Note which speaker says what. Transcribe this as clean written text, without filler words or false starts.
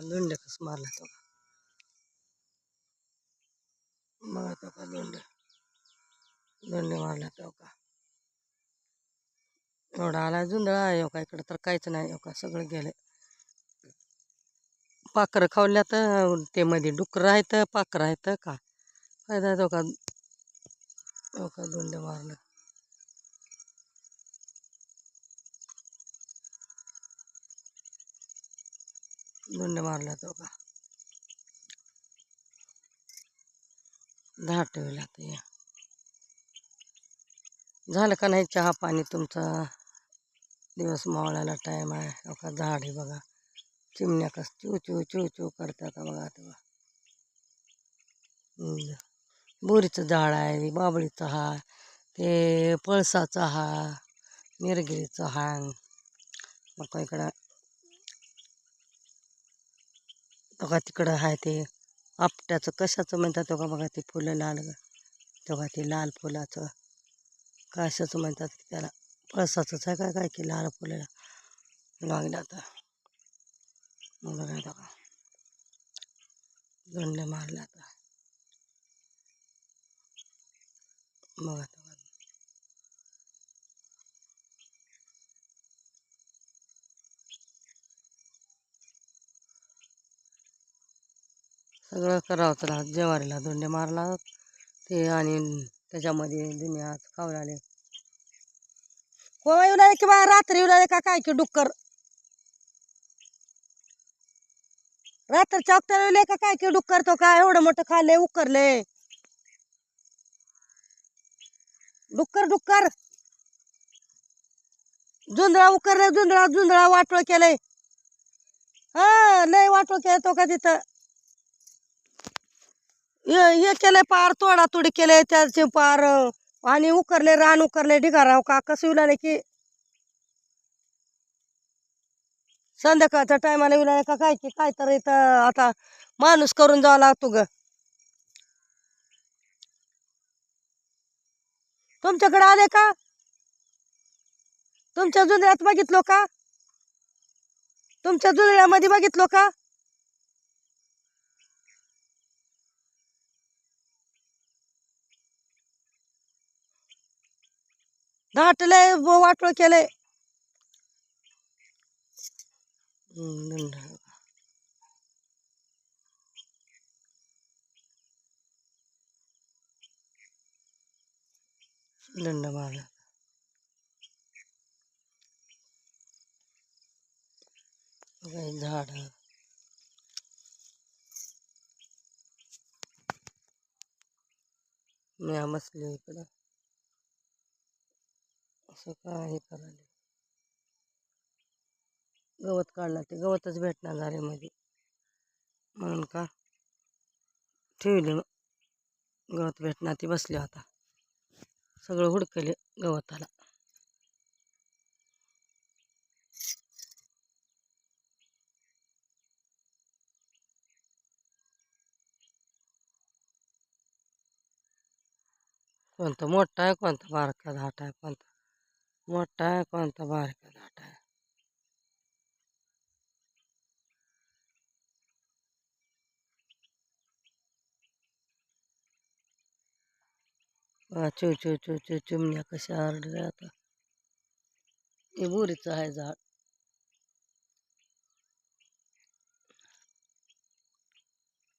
Speaker 1: दोंडे कसं मारला तो बघा तो का दोंडे मारला तो का एवढा आला जुंधळा आहे का इकडं तर काहीच नाही का सगळं गेलं पाखरं खावल्या तर ते मध्ये डुकर आहेत पाखरं आहेत का फायदा तो का दोंडे मारलं दोंडे मारला तो का दहा ठेवला तर या झालं का नाही चहा पाणी तुमचा दिवस मावळायला टाईम आहे हो का झाड आहे बघा चिमण्या कस चू चू चू चू करतात बघा तेव्हा बोरीचं झाड आहे बाबळीचं हा ते पळसाचं हा निरगिरीचं हा मग इकडं बघा तिकडं आहे ते आपट्याचं कशाचं म्हणतात का बघा ते फुलं लाल तेव्हा ते लाल फुलाचं कशाचं म्हणतात की त्याला पळसाचंच आहे काय काय की लाल फुलं लागलं आता मग बघा बघा दोंडे मारले आता बघा सगळं करावं तर जेवारीला दोंडे मारला ते आणि त्याच्यामध्ये दुनिया खावले कोवा येऊ लागले किंवा रात्री येऊ लागले का काय की डुक्कर रात्र चौकत्याला येऊ का काय की डुक्कर तो काय एवढं मोठं खाल्ले उकरले डुक्कर डुक्कर जुंधळा उकरले जुंधळा जुंधळा वाटोळ केलंय हा लय वाटोळ केलं तो का तिथं हे केलंय पार तोडातोडी केले त्याचे पार आणि उकरले रान उकरले ढिगाराव का कसं येऊ की संध्याकाळच्या टायमाला येऊ का काय की काय तर इथं आता माणूस करून जावं लागतो ग तुमच्याकडे आले का तुमच्या जुंधळ्यात बघितलो का तुमच्या जुंधळ्यामध्ये बघितलो का धाटलंय वाटोळ केलंय दंड मारला झाड मी बसले इकडं असं काय करायला गवत काढला ते गवतच भेटणार झाले मध्ये म्हणून का ठेवले गवत भेटणार ती बसले आता सगळं हुडकले गवताला कोणता मोठा आहे कोणता बारका धाट आहे कोणता मोठा आहे कोणता बारका धाट आहे चू चू चू चू चिमण्या कशा आरडल्या आता हे बोरीचं आहे झाड